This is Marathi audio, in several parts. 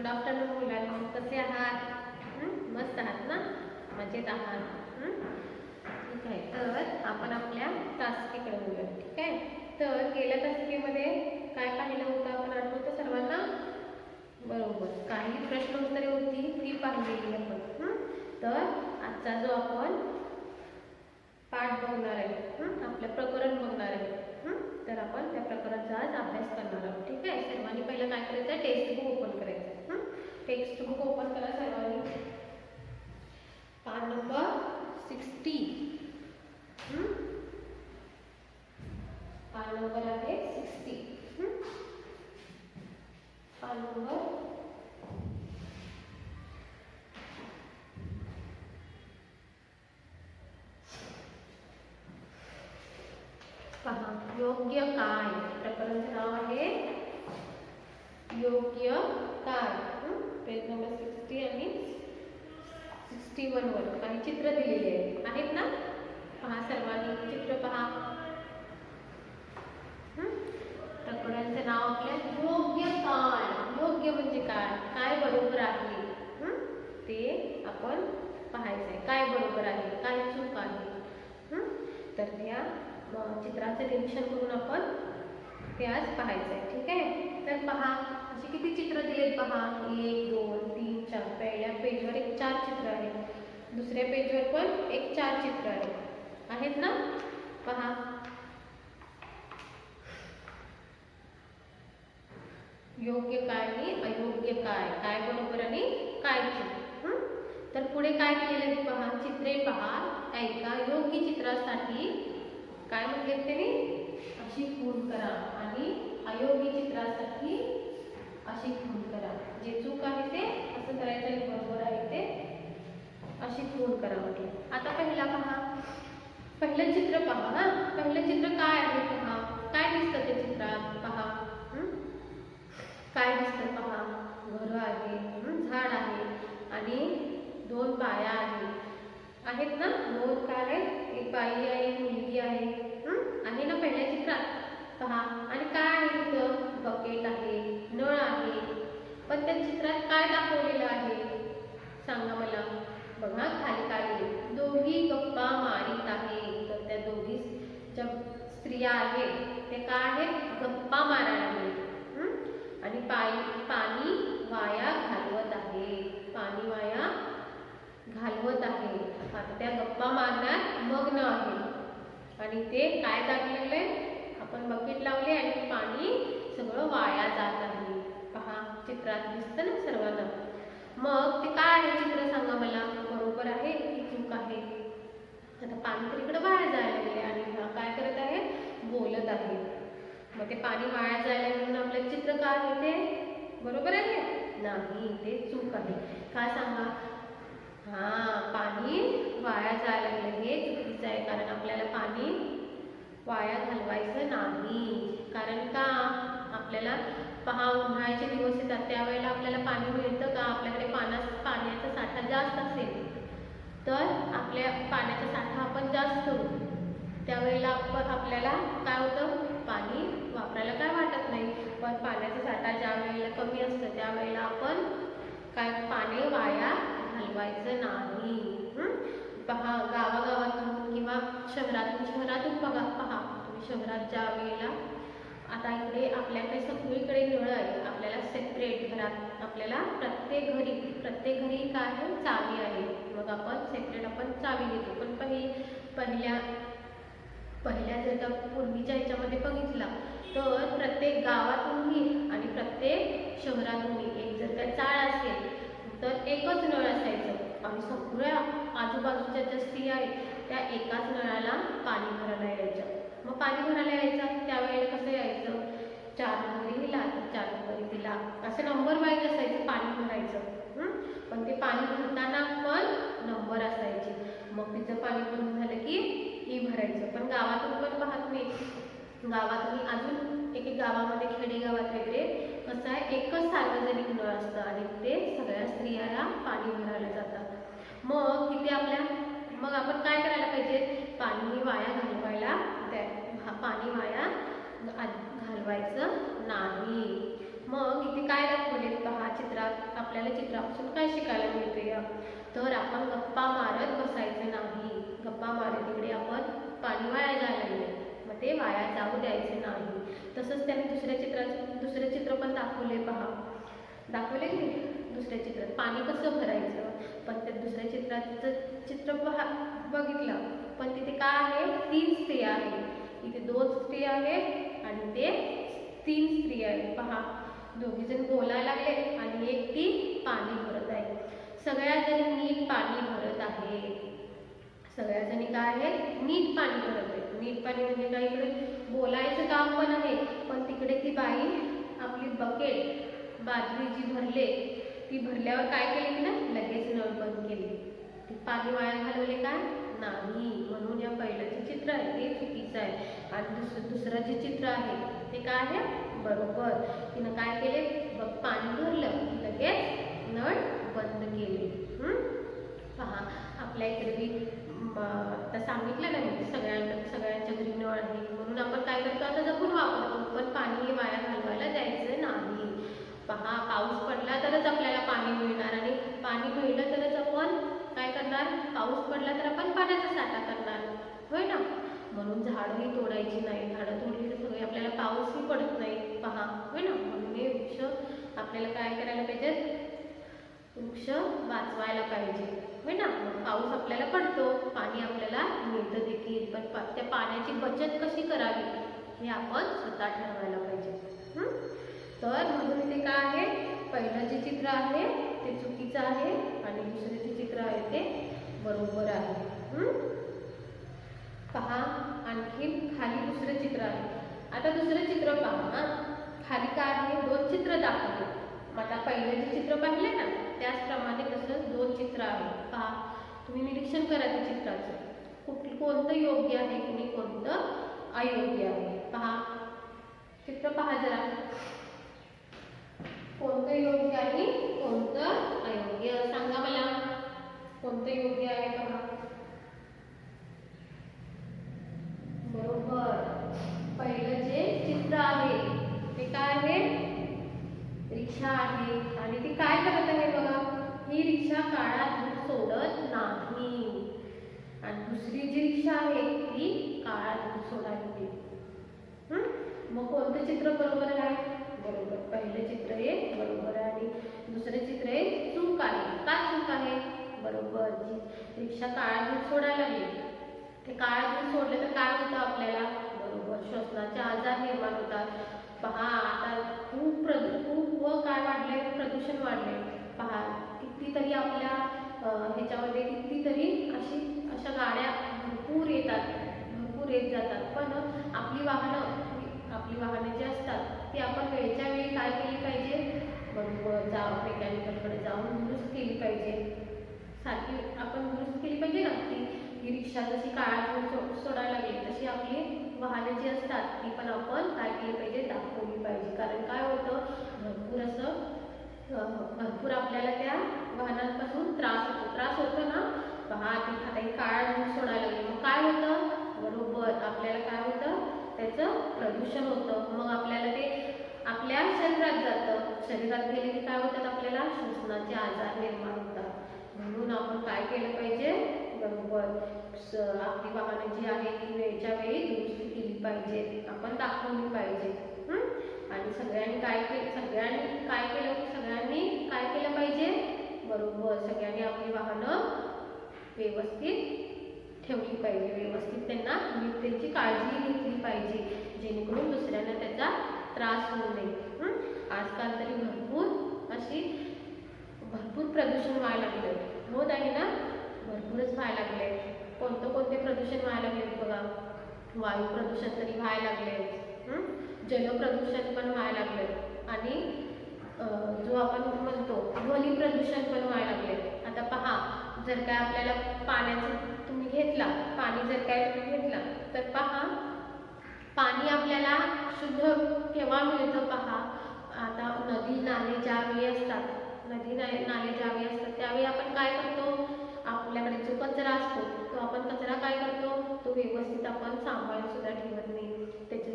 गुड आफ्टरनून मुलांनो, कसे आहात? मस्त आहात ना? मजेत आहात? ठीक आहे. तर आपण आपल्या तासिकेकडे बोलूया. ठीक आहे. तर गेल्या तासिकेमध्ये काय पाहिलं होतं आपण, आठवतं सर्वांना? बरोबर, काही प्रश्न उत्तरे होती ती पाहिलेली आपण. तर आजचा जो आपण पाठ बघणार आहे, आपलं प्रकरण बघणार आहे, तर आपण त्या प्रकरणाचा आज अभ्यास करणार आहोत. ठीक आहे. सर्वांनी पहिलं काय करायचं, टेक्स्ट बुक ओपन करायचं. टेक्स्ट बुक ओपन करा सर्वांनी. पान नंबर 60. पान नंबर आहे 60. पान नंबर पहा, योग्य काय. प्रकरणाचं नाव आहे योग्य काय. पेज नंबर 60 आणि 61 वर काही चित्र दिलेली आहेत ना. पहा सर्वांनी चित्र पहा. प्रकरणाचं नाव आपल्या योग्य काय. योग्य म्हणजे काय, काय बरोबर आहे ते आपण पाहायचंय. काय बरोबर आहे, काय चूक आहे. तर त्या चित्राचं निरीक्षण करून आपण ते आज पाहायचंय. ठीक आहे. तर पहा, अशी किती चित्र दिलेत पहा. 1 2 3 4. पहिल्या पेजवर एक 4 चित्र आहेत, दुसऱ्या पेजवर पण एक 4 चित्र आहेत ना. पहा, योग्य काय आणि अयोग्य काय, काय बरोबर आणि काय चूक. तर पुढे काय केलेलं आहे पहा. चित्रे पहा, ऐका. योग्य चित्रासाठी काय म्हटले त्यांनी, अशी खूण करा, आणि अयोग्य चित्रासाठी अशी खूण करा. जे चूक आहे ते असं करायचं आणि बरोबर आहे ते अशी खूण करा म्हटले. आता पहिला पहा, पहिलं चित्र पहा. पहिलं चित्र काय आहे पहा. काय दिसतं त्या चित्रात पहा. काय दिसतं पहा. घर आहे, झाड आहे आणि 2 बाया आहेत ना. 2 काय आहेत, एक बाई आहे, एक मुलगी आहे ना पहिल्या चित्रात पहा. आणि काय आहे तिथं, बकेट आहे, नळ आहे. पण त्या चित्रात काय दाखवलेलं आहे सांगा मला. बघा खाली काय आहे, दोघी गप्पा मारीत आहे. तर त्या दोघी ज्या स्त्रिया आहेत ते काय आहेत, गप्पा मारायला आहेत. आणि पाणी वाया घालवत आहे. पाणी वाया घालवत आहे. आता त्या गप्पा मारण्यात मग्न आहे. आणि ते काय दाखवलेलं आहे, आपण बकेट लावले आणि पाणी सगळं वाया जात आहे. पहा, चित्रात दिसतं ना सर्वांना. मग ते काय आहे चित्र सांगा मला, बरोबर आहे की चूक आहे. आता पाणी तर इकडे वाया जायला लागले आणि हा काय करत आहे, बोलत आहे. मग ते पाणी वाया जायला म्हणून आपलं चित्र काय आहे ते बरोबर आहे नाही, ते चूक आहे. काय सांगा. पाणी वाया जायला लागलं हे चुकीचं आहे. कारण आपल्याला पाणी वाया घालवायचं नाही. कारण का, आपल्याला पहा उन्हाळ्याचे दिवस येतात त्यावेळेला आपल्याला पाणी मिळतं का, आपल्याकडे पाण्याचा साठा जास्त असेल तर आपल्या पाण्याचा साठा आपण जास्त करू. त्यावेळेला आपल्याला काय होतं, पाणी वापरायला काय वाटत नाही. पण पाण्याचा साठा ज्या वेळेला कमी असतं त्यावेळेला आपण काय पाणी वाया घालवायचं नाही. पहा, गावागावातून किंवा शहरातून बघा. पहा तुम्ही शहरात ज्या वेळेला, आता इकडे आपल्याकडे सगळीकडे नळ आहे. आपल्याला सेपरेट घरात आपल्याला प्रत्येक घरी काय आहे, चावी आहे. मग आपण सेपरेट चावी घेतो. पण पहिल्या जर का पूर्वीच्या ह्याच्यामध्ये बघितला तर प्रत्येक गावातूनही आणि प्रत्येक शहरातूनही एक जर का चाळ असेल तर एकच नळ असायचं. आणि सगळ्या आजूबाजूच्या ज्या स्त्रिया आहेत त्या एकाच नळाला पाणी भरायला यायच्या. मग पाणी भरायला यायचं त्यावेळेला कसं यायचं, 4 नंबरी हिला तर 4 नंबरी तिला, असं नंबर वाईज असायचं पाणी भरायचं. पण ते पाणी भरताना पण नंबर असायचे. मग तिचं पाणी भरून झालं की ही भरायचं. पण गावातून पण पाहत नाही, गावातून अजून एक गावामध्ये खेडेगावात वगैरे कसं आहे, एकच सार्वजनिक नळ असतं आणि ते सगळ्या स्त्रियाला पाणी भरायला जातात. मग तिथे मग आपण काय करायला पाहिजे, पाणी वाया घालवायला पाणी वाया घालवायचं नाही. मग इथे काय दाखवले पहा चित्रात आपल्याला चित्रापासून काय शिकायला मिळते या, तर आपण गप्पा मारत बसायचे नाही. गप्पा मारत इकडे आपण पाणी वाया जायला लागले, मग ते वाया जाऊ द्यायचे नाही. तसंच त्याने दुसरे चित्र पण दाखवले पहा, दाखवले की दुसऱ्या चित्रात पाणी कसं भरायचं. पण त्या दुसऱ्या चित्राचं चित्र बघितलं, पण तिथे काय आहे, 3 स्त्रिया आहेत. इथे 2 स्त्री आहेत आणि ते 3 स्त्री आहेत. पहा, दोघीजण बोलायला लागले आणि एकटी पाणी भरत आहे. सगळ्या जणी नीट पाणी भरत आहे. सगळ्या जणी काय आहेत, नीट पाणी भरत आहे. नीट पाणी म्हणजे काय, इकडे बोलायचं काम पण आहे, पण तिकडे ती बाई आपली बकेट बादली जी भरले, ती भरल्यावर काय केले की ना, लगेच नळ बंद केले. ती पाणी वाया घालवले काय नाही. म्हणून या पहिलं जे चित्र आहे ते चुकीचं आहे. आणि दुसरं जे चित्र आहे ते काय आहे, बरोबर. तिनं काय केले, बघ पाणी भरलं की लगेच नळ बंद केले. पहा, आपल्या इकडे बी आता सांगितलं ना मी, सगळ्यांच्या घरी नळ आहे, म्हणून आपण काय करतो, आता जपून वापरतो, पण पाणी वाया घालवायला द्यायचं नाही. पहा, पाऊस पडला तरच आपल्याला पाणी मिळणार, आणि पाणी मिळलं तरच आपण काय करणार, पाऊस पडला तर आपण पाण्याचा साठा करणार, होय ना. म्हणून झाडंही तोडायची नाही. झाडं तोडली तर सगळे आपल्याला पाऊसही पडत नाही. पहा, होय ना. म्हणून हे वृक्ष आपल्याला काय करायला पाहिजे, वृक्ष वाचवायला पाहिजे, होय ना. पाऊस आपल्याला पडतो, पाणी आपल्याला मिळतं देखील, पण त्या पाण्याची बचत कशी करावी हे आपण स्वतः ठरवायला पाहिजे. तर म्हणून इथे काय आहे, पहिलं जे चित्र आहे ते चुकीचं आहे आणि दुसरे जे चित्र आहे ते बरोबर आहे. पहा, आणखी खाली दुसरं चित्र आहे. आता दुसरं चित्र पहा, खाली काय आहे, 2 चित्र दाखवले. आता पहिलं जे चित्र पाहिलं ना, त्याचप्रमाणे तसंच 2 चित्र आहेत. पहा, तुम्ही निरीक्षण करा त्या चित्राचं, कोणतं योग्य आहे आणि कोणतं अयोग्य आहे. पहा, चित्र पहा जरा, कोणतं योग्य आहे कोणतं अयोग्य, सांगा मला कोणतं योग्य आहे. पहा, बरोबर, पहिलं जे चित्र आहे ते काय आहे, रिक्षा आहे, आणि ती काय करत आहे बघा, ही रिक्षा काळा धूर सोडत नाही. आणि दुसरी जी रिक्षा आहे ती काळा धूर सोडायला. मग कोणतं चित्र बरोबर आहे, बरोबर, पहिलं चित्र हे बरोबर आहे आणि दुसरं चित्र हे चूक आहे. का चूक आहे, बरोबर, रिक्षा काळा धूर सोडायला लागली, ते काळा धूर सोडले तर काय होतं आपल्याला, बरोबर, श्वसनाचे आजार निर्माण होतात. पहा, आता खूप काय वाढले, प्रदूषण वाढले. पहा, कितीतरी आपल्या ह्याच्यामध्ये कितीतरी अशा गाड्या भरपूर येत जातात, पण आपली वाहनं जी असतात ती आपण वेळच्या वेळी काय केली पाहिजे, बरोबर, मेकॅनिकलकडे जाऊन दुरुस्त केली पाहिजे. सारखी आपण दुरुस्त केली पाहिजे ना. ही रिक्षा जशी काळा धूर सोडायला लागली, तशी आपली वाहनं जी असतात ती पण आपण काय केली पाहिजे, दाखवली पाहिजे. कारण काय होतं, भरपूर आपल्याला त्या वाहनांपासून त्रास होतो ना. पहा, आता ही काळा धूर सोडायला लागली, मग काय होतं, बरोबर, आपल्याला काय होतं, त्याचं प्रदूषण होतं. मग आपल्याला ते आपल्या शरीरात जातं, शरीरात गेले की काय होतात, आपल्याला श्वसनाचे आजार निर्माण होतात. म्हणून आपण काय केलं पाहिजे, बरोबर, आपली वाहनं जी आहे ती वेळच्या वेळी दुरुस्ती केली पाहिजे, आपण दाखवली पाहिजे. आणि सगळ्यांनी काय केलं पाहिजे, बरोबर, सगळ्यांनी आपली वाहनं व्यवस्थित ठेवली पाहिजे, व्यवस्थित त्यांची काळजी घेतली पाहिजे, जेणेकरून दुसऱ्यांना त्याचा त्रास होऊ नये. आजकाल तरी भरपूर प्रदूषण व्हायला लागले, होत आहे ना, भरपूरच व्हायला लागले. कोणते प्रदूषण व्हायला लागले बघा, वायू प्रदूषण तरी व्हायला लागले, जलप्रदूषण पण व्हायला लागले, आणि जो आपण म्हणतो ध्वनी प्रदूषण पण व्हायला लागले. आता पहा, जर काय आपल्याला पाणी जर तुम्ही घेतला तर पहा, पाणी आपल्याला शुद्ध केव्हा मिळतं. पहा, आता नदी नाले ज्यावेळी असतात त्यावेळी आपण काय करतो, आपल्याकडे जो कचरा असतो तो आपण कचरा काय करतो, तो व्यवस्थित आपण सांभाळून सुद्धा ठेवत नाही. त्याचे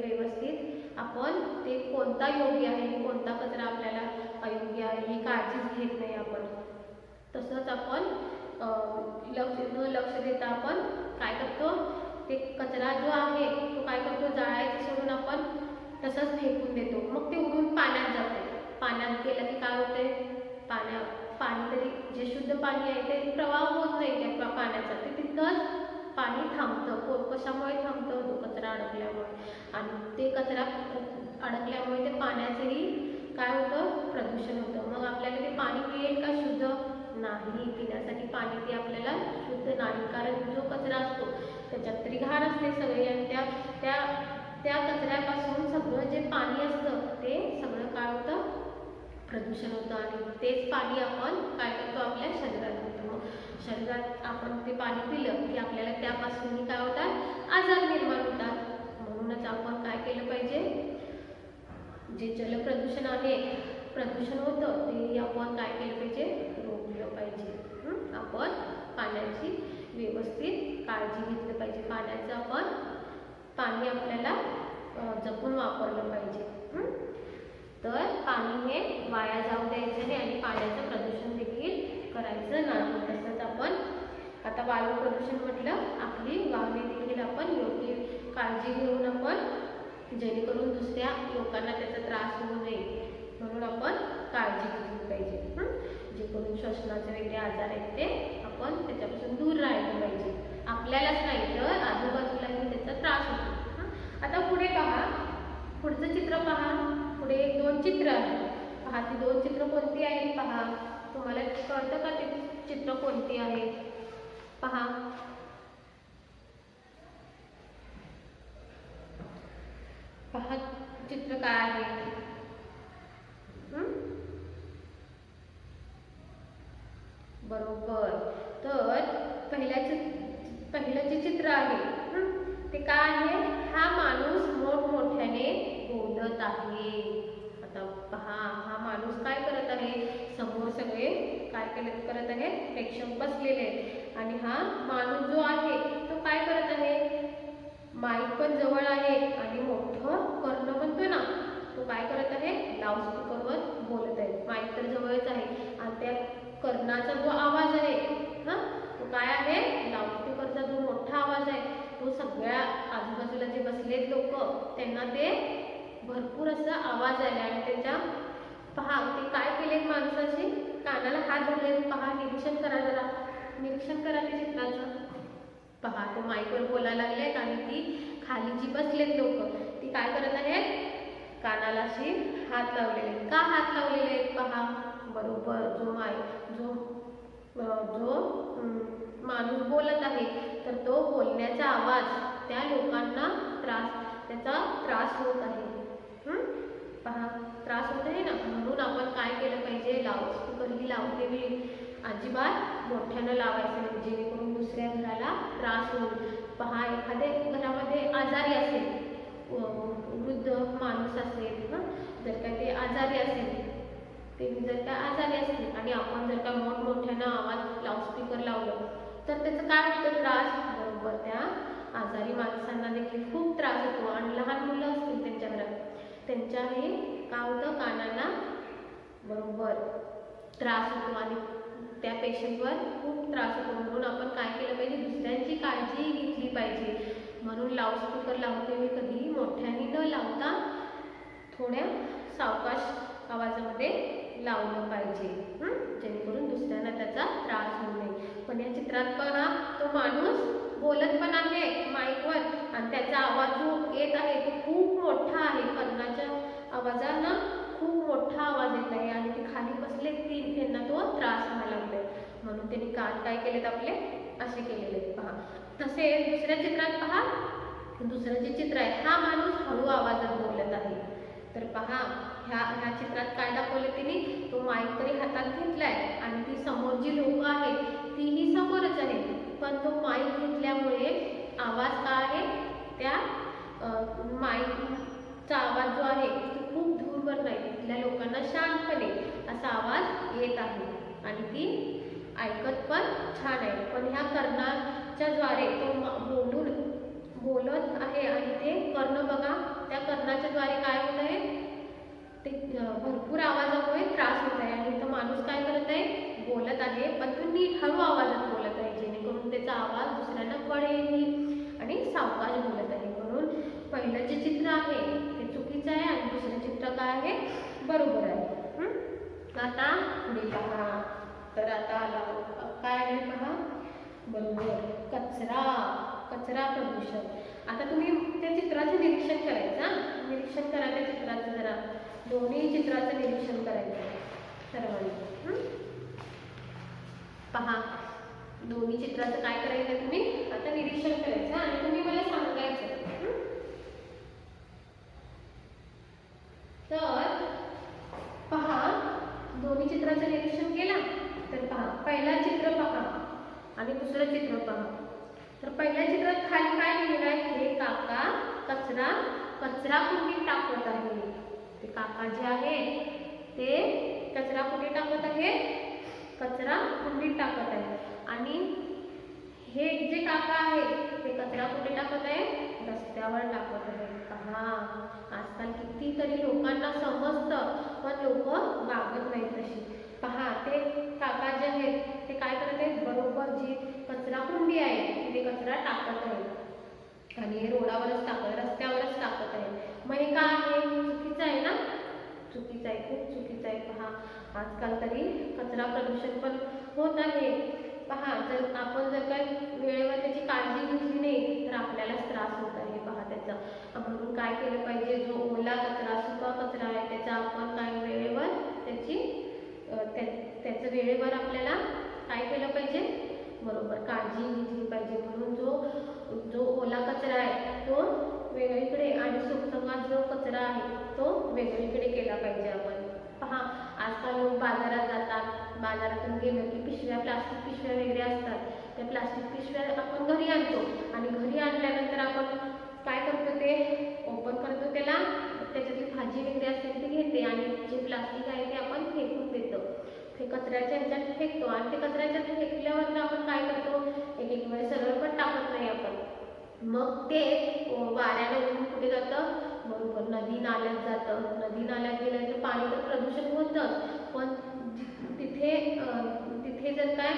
व्यवस्थित आपण ते कोणता योग्य आहे कोणता कचरा आपल्याला अयोग्य आहे हे लक्ष देता आपण काय करतो, ते कचरा जो आहे तो काय करतो, जाळायचं सोडून आपण तसंच फेकून देतो. मग ते उडून पाण्यात जाते. पाण्यात गेलं की काय होते, पाणी तरी जे शुद्ध पाणी आहे ते प्रवाह होत नाही त्या पाण्याचा, ते तिथंच पाणी थांबतं. कशामुळे थांबतं, तो कचरा अडकल्यामुळे. आणि ते कचरा अडकल्यामुळे ते पाण्याचंही काय होतं, प्रदूषण होतं. मग आपल्याला ते पाणी मिळेल का शुद्ध, नाही. पिण्यासाठी पाणी ते आपल्याला शुद्ध नाही, कारण जो कचरा असतो त्याच्यात तरी घाण असते सगळे, आणि त्या कचऱ्यापासून सगळं जे पाणी असतं ते सगळं काय होतं, प्रदूषण होतं. आणि तेच पाणी आपण काय करतो, आपल्या शरीरात घेतो. मग शरीरात आपण ते पाणी पिलं की आपल्याला त्यापासूनही काय होतात, आजार निर्माण होतात. म्हणूनच आपण काय केलं पाहिजे, जे जलप्रदूषण आहे, प्रदूषण होतं ते आपण काय केलं पाहिजे, रोखलं पाहिजे. आपण पाण्याची व्यवस्थित काळजी घेतली पाहिजे. पाणी आपल्याला जपून वापरलं पाहिजे. तर पाणी हे वाया जाऊ द्यायचं नाही आणि पाण्याचं प्रदूषण देखील करायचं नाही. तसंच आपण आता वायू प्रदूषण म्हटलं, आपली वाहने देखील आपण योग्य काळजी घेऊन आपण जेणेकरून दुसऱ्या लोकांना त्याचा त्रास होऊ नये म्हणून आपण काळजी घेतली पाहिजे. जे करून श्वसनाचे वेगळे आजार आहेत ते आपण त्याच्यापासून दूर राहायला पाहिजे. आपल्यालाच नाही तर आजूबाजूलाही त्याचा त्रास होतो. आता पुढे पहा, पुढचं चित्र पहा. पुढे 2 चित्र आहेत. पहा ती 2 चित्र कोणती आहेत पहा. तुम्हाला कळतं का ते चित्र कोणती आहेत? पहा. पहा चित्र काय आहे. बरोबर. तर पहिलं जे चित्र आहे ते काय आहे, हा माणूस मोठमोठ्याने बोलत आहे. आता पहा, हा माणूस काय करत आहे, समोर सगळे काय करत आहेत, प्रेक्षक बसलेले आहेत. आणि हा माणूस जो आहे तो काय करत आहे, माईक पण जवळ आहे आणि मोठं कर्ण म्हणतो ना, तो काय करत आहे, लाऊडस्पीकरवर बोलत आहे. माईक तर जवळच आहे आणि त्या कर्णाचा जो आवाज आहे तो काय आहे, लाऊडस्पीकरचा जो मोठा आवाज आहे तो सगळ्या आजूबाजूला जे बसलेत लोक त्यांना ते भरपूर असा आवाज आला. आणि त्याच्या पहा ते काय केले, माणसाचे कानाला हात धरले. पहा, निरीक्षण करा, जरा निरीक्षण करा ते चित्राचं. पहा ते माईकवर बोलायला लागलेत आणि ती खाली जी बसलेत लोक ती काय करत आहेत, कानाला अशी हात लावलेले. का हात लावलेले आहेत पहा. बरोबर, जो माणूस बोलत आहे तर तो बोलण्याचा आवाज त्या लोकांना त्याचा त्रास होत आहे. पहा त्रास होत आहे ना, म्हणून आपण काय केलं पाहिजे, लाऊडस्पीकर ही लावते वेळी अजिबात मोठ्यानं लावायचं नाही जेणेकरून दुसऱ्या घराला त्रास होईल. पहा एखाद्या घरामध्ये आजारी असेल, वृद्ध माणूस असेल, जर का ते आजारी असेल, ते जर का आजारी असतील आणि आपण जर का मोठमोठ्यानं आवाज लाऊडस्पीकर लावलं तर त्याचं काय होतं, त्रास. बरोबर, त्या आजारी माणसांना देखील खूप त्रास होतो. आणि लहान मुलं असतील त्यांच्या घरात, त्यांच्याही काय होतं, कानाला बरोबर त्रास होतो आणि त्या पेशंटवर खूप त्रास होतो. म्हणून आपण काय केलं पाहिजे, दुसऱ्यांची काळजी घेतली पाहिजे. म्हणून लाऊडस्पीकर लावतेवेळी कधीही मोठ्याने न लावता थोड्या सावकाश आवाजामध्ये लावलं पाहिजे जेणेकरून दुसऱ्यांना त्याचा त्रास होऊ नये. पण या चित्रात पहा, तो माणूस बोलत पण आहे माईकवर आणि त्याचा आवाज जो येत आहे तो खूप मोठा आहे. कर्णाच्या आवाजानं खूप मोठा आवाज येत आहे आणि ते खाली बसले त्यांना तो त्रास व्हायला लागलाय. म्हणून त्यांनी कान काय केलेत आपले, असे केलेले आहेत. पहा तसेच दुसऱ्या चित्रात पहा, दुसरं जे चित्र आहे, हा माणूस हळू आवाजात बोलत आहे. तर पहा ह्या चित्रात काय दाखवलं त्यांनी, तो माईक तरी हातात घेतलाय आणि ती समोर जी लोक आहेत तीही समोरच आहे, पण तो माईक घेतल्यामुळे आवाज काय आहे, त्या माईकचा आवाज जो आहे तो खूप दूरवर नाही, तिथल्या लोकांना शांतपणे असा आवाज येत आहे आणि ती ऐकत पण छान आहे. पण ह्या कर्णाच्या द्वारे तो बोलत आहे आणि ते कर्ण बघा, त्या कर्णाच्या द्वारे काय होत आहे, ते भरपूर आवाजामुळे त्रास होत आहे. आणि तो माणूस काय करत आहे, बोलत आहे पण तो नीट हळू आवाजात बोलत आहे जेणेकरून त्याचा आवाज दुसऱ्यांना कळेल आणि सावकाश बोलत आहे, म्हणून पहिलं जे चित्र आहे ते चुकीचं आहे आणि दुसरं चित्र काय आहे बरोबर आहे. आता पुढे पहा. तर आता आला काय आहे पहा, बरोबर कचरा, कचरा प्रदूषण. आता तुम्ही त्या चित्राचं निरीक्षण करायचं, निरीक्षण करा त्या चित्राचं, जरा दोन्ही चित्राचं निरीक्षण करायचं सर्वांनी. पहा दोन्ही चित्राचं काय करायचं तुम्ही आता निरीक्षण करायचं आणि तुम्ही मला सांगायचं. तर पहा दोन्ही चित्राचं निरीक्षण केला तर पहा पहिला चित्र पहा आणि दुसरं चित्र पहा. तर पहिल्या चित्रात खाली काय लिहिलेलं आहे, हे काका कचरा कचरा कुंडीत टाकत आहे. ते काका जे आहे ते कचरा कुठे टाकत आहे, कचरा कुंडीत टाकत आहे. आणि हे जे काका आहे ते कचरा कुठे टाकत आहे, रस्त्यावर टाकत आहे. पहा आजकाल कितीतरी लोकांना समजतं पण लोक वागत नाहीत तशी. पहा ते काका जे आहेत ते काय करत आहेत, बरोबर जी कचरा कुंडी आहे तिथे कचरा टाकत आहे आणि हे रोडावरच टाकत, रस्त्यावरच टाकत आहे. मग हे काय आहे, चुकीचं आहे ना, चुकीचं आहे, खूप चुकीचं आहे. पहा आजकाल तरी कचरा प्रदूषण पण होत आहे. पहा जर आपण जर काय वेळेवर त्याची काळजी घेतली नाही तर आपल्यालाच त्रास होत आहे. पहा त्याचा, म्हणून काय केलं पाहिजे, जो ओला कचरा सुका कचरा आहे त्याचा आपण काय वेळेवर त्याचं वेळेवर आपल्याला काय केलं पाहिजे, बरोबर काळजी घेतली पाहिजे. म्हणून जो ओला कचरा आहे तो वेगळीकडे आणि सुका जो कचरा आहे तो वेगळीकडे केला पाहिजे आपण. पहा आजकाल लोक बाजारात जातात, बाजारातून गेलं की पिशव्या प्लास्टिक पिशव्या वगैरे असतात, त्या प्लास्टिक पिशव्या आपण घरी आणतो आणि घरी आणल्यानंतर आपण काय करतो, ते ओपन करतो, त्याच्यातली भाजी वगैरे असते ती घेते आणि जे प्लास्टिक आहे ते आपण फेकून देतो, ते कचऱ्याच्या ह्याच्यात फेकतो. आणि ते कचऱ्याच्यात फेकल्यावर आपण काय करतो, एक वेळेस सरळ पण टाकत नाही आपण, मग ते वाऱ्याने उडून कुठे जातं, बरोबर नदी नाल्यात जातं. नदी नाल्यात गेलं तर पाणी तर प्रदूषण होतं, पण तिथे जर काय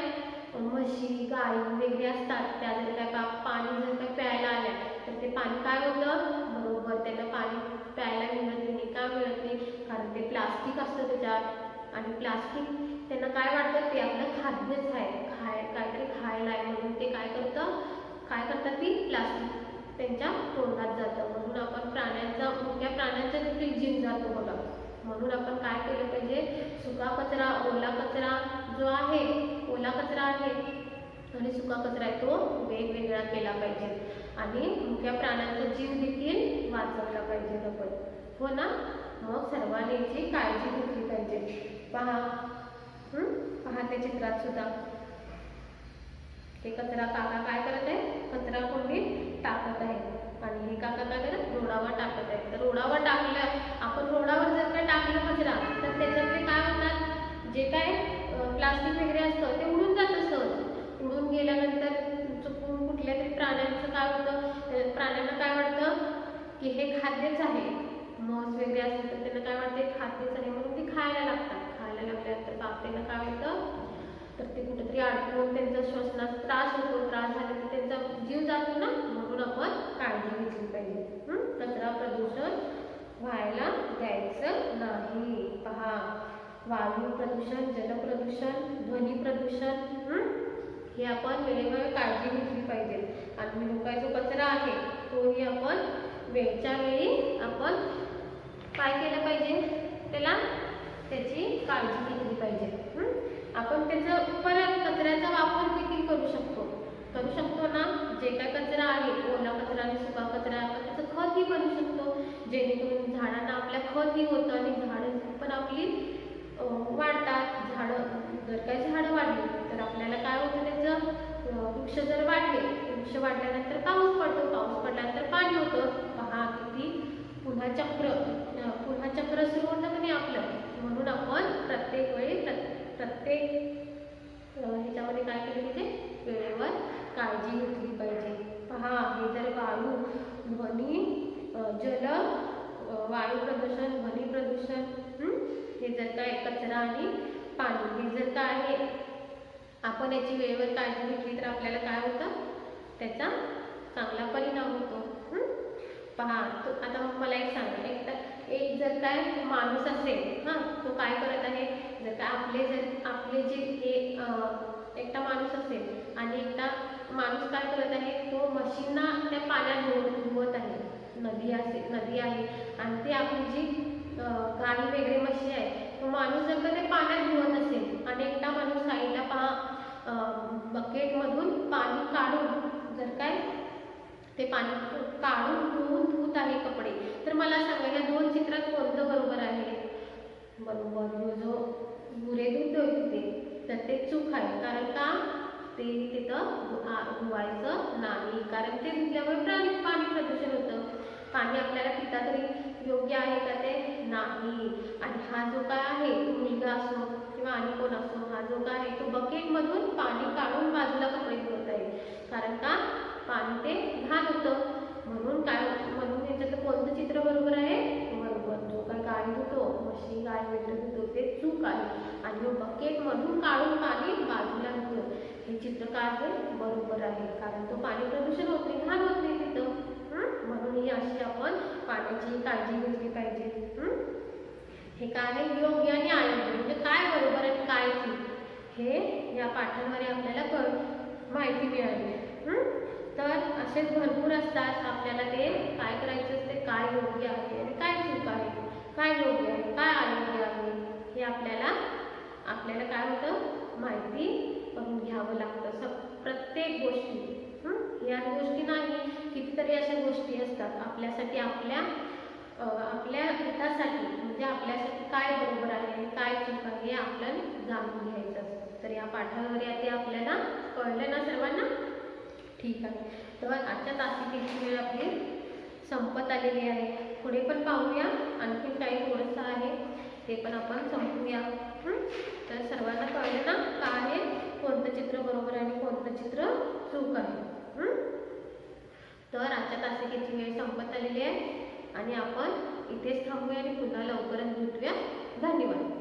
म्हशी गाई वगैरे असतात त्या जर काय पाणी जर काय प्यायला आल्या तर ते पाणी काय होतं, बरोबर त्यांना पाणी प्यायला मिळत नाही. का मिळत नाही, कारण ते प्लास्टिक असतं त्याच्यात आणि प्लास्टिक त्यांना काय वाटतं ते आपलं खाद्यच आहे, काहीतरी खायला आहे, म्हणून ते काय करतात ती प्लास्टिक त्यांच्या तोंडात जातं. म्हणून आपण मुक्या प्राण्यांचा देखील जीव जातो बघा. म्हणून आपण काय केलं पाहिजे, सुका कचरा ओला कचरा जो आहे, ओला कचरा आहे आणि सुका कचरा आहे तो वेगवेगळा केला पाहिजे आणि मुक्या प्राण्यांचा जीव देखील वाचवला पाहिजे आपण, हो ना. मग सर्वांनी याची काळजी घेतली पाहिजे. पहा त्या चित्रात सुद्धा हे कचरा काका काय करत आहे, कचरा कुंडीत टाकत आहे आणि हे काका काय करत, रोडावर टाकत आहे. तर रोडावर टाकलं आपण, रोडावर जर काय टाकलं कचरा तर त्याच्यातले काय होतात, जे काय प्लास्टिक वगैरे असतं ते उडून जातं सहज. उडून गेल्यानंतर चुकून कुठल्या तरी प्राण्यांचं काय होतं, प्राण्यांना काय वाटतं की हे खाद्यच आहे, म्हस वगैरे असतं तर त्यांना काय वाटतं खाद्यच आहे, म्हणून ते खायला लागतात. खायला लागल्यानंतर त्यांना काय होतं, तर ते कुठेतरी अडकून त्यांचा श्वसनाचा त्रास होतो, त्रास झाला तर त्यांचा जीव जातो ना. म्हणून आपण काळजी घेतली पाहिजे, कचरा प्रदूषण व्हायला द्यायचं नाही. पहा वायू प्रदूषण, जल प्रदूषण, ध्वनी प्रदूषण, हे आपण वेळेवर काळजी घेतली पाहिजे. आणि लोकांचा जो कचरा आहे तोही आपण वेळच्या वेळी आपण काय केलं पाहिजे, त्याची काळजी घेतली पाहिजे. आपण त्याचं परत कचऱ्याचा वापर देखील करू शकतो ना. जे काय कचरा आहे ओला कचरा आणि सुका कचरा आपण त्याचं खतही बनवू शकतो, जेणेकरून झाडांना आपल्या खतही होतं आणि झाडं पण आपली वाढतात. जर काही झाडं वाढली तर आपल्याला काय होतं, त्याचं वृक्ष जर वाढले, वृक्ष वाढल्यानंतर पाऊस पडतो, पाऊस पडल्यानंतर पाणी होतं. पहा किती पुन्हा चक्र सुरू होतं की नाही आपलं. म्हणून आपण प्रत्येक वेळी प्रत्येक ह्याच्यामध्ये काय केलं पाहिजे, वेळेवर काळजी घेतली पाहिजे. पहा हे जर वायू, ध्वनी, जल, वायू प्रदूषण, ध्वनी प्रदूषण, हे जर काय कचरा आणि पाणी हे जर काय आहे आपण याची वेळेवर काळजी घेतली तर आपल्याला काय होतं, त्याचा चांगला परिणाम होतो. पहा, तो आता मला एक सांगा, एक जर काय माणूस असेल, तो काय करत आहे, जर का आपले जे एकटा माणूस असेल आणि एकटा माणूस काय करत आहे, तो मशीनना त्या पाण्यात धुवत आहे. नदी आहे आणि ती आपली जी गाडी वगैरे मशीन आहे, तो माणूस जर का ते पाण्यात धुवत असेल आणि एकटा माणूस साईडला पहा बकेटमधून पाणी काढून जर काय ते पाणी काढून धुवत आहे कपडे, तर मला सांगा या दोन चित्रात कोणतं बरोबर आहे? बरोबर जो गुरे दूध होते तर ते चूक आहे. कारण का ते तिथं धुवायचं नाही, कारण ते धुतल्यामुळे पाणी प्रदूषण होतं. पाणी आपल्याला पिता तरी योग्य आहे का ते? नाही. आणि हा जो काय आहे, तो मुलगा असो किंवा आणि कोण असो, हा जो काय आहे तो बकेटमधून पाणी काढून बाजूला कपडे धुवत आहे. कारण का पाणी ते घाण होतं. म्हणून याच्यातलं कोणतं चित्र बरोबर आहे? बरोबर, जो काय गाडी धुतो, म्हशी गाय वगैरे धुतो ते चूक आहे. आणि बकेटमधून काढून पाणी बाजूला धुतो हे चित्र काय आहे? बरोबर आहे. कारण तो पाणी प्रदूषण होत नाही, घाण होत नाही तिथं. म्हणून ही अशी आपण पाण्याची काळजी घेतली पाहिजे. हे काय आहे? योग्य आणि अयोग्य म्हणजे काय बरोबर आणि काय चूक हे या पाठांद्वारे आपल्याला माहिती मिळाली. तर असेच भरपूर असतात, आपल्याला ते काय करायचं असते, काय योग्य आहे आणि काय चूक आहे, काय योग्य आहे, काय अयोग्य आहे, हे आपल्याला काय होतं, माहिती करून घ्यावं लागतं. प्रत्येक गोष्टी या गोष्टी नाही, कितीतरी अशा गोष्टी असतात आपल्यासाठी, आपल्या हितासाठी, म्हणजे आपल्यासाठी काय बरोबर आहे आणि काय चूक आहे हे आपल्याला जाणून घ्यायचं असतं. तर या पाठावर ते आपल्याला कळलं ना सर्वांना? ठीक आहे. तर आजच्या तासिकेची वेळ आपली संपत आलेली आहे. पुढे पण पाहूया, आणखी काही थोडंसं आहे ते पण आपण संपूया. तर सर्वांना कळलं ना काय आहे, कोणतं चित्र बरोबर आणि कोणतं चित्र चूक आहे. तर आजच्या तासिकेची वेळ संपत आलेली आहे आणि आपण इथेच थांबूया आणि पुन्हा लवकरच भेटूया. धन्यवाद.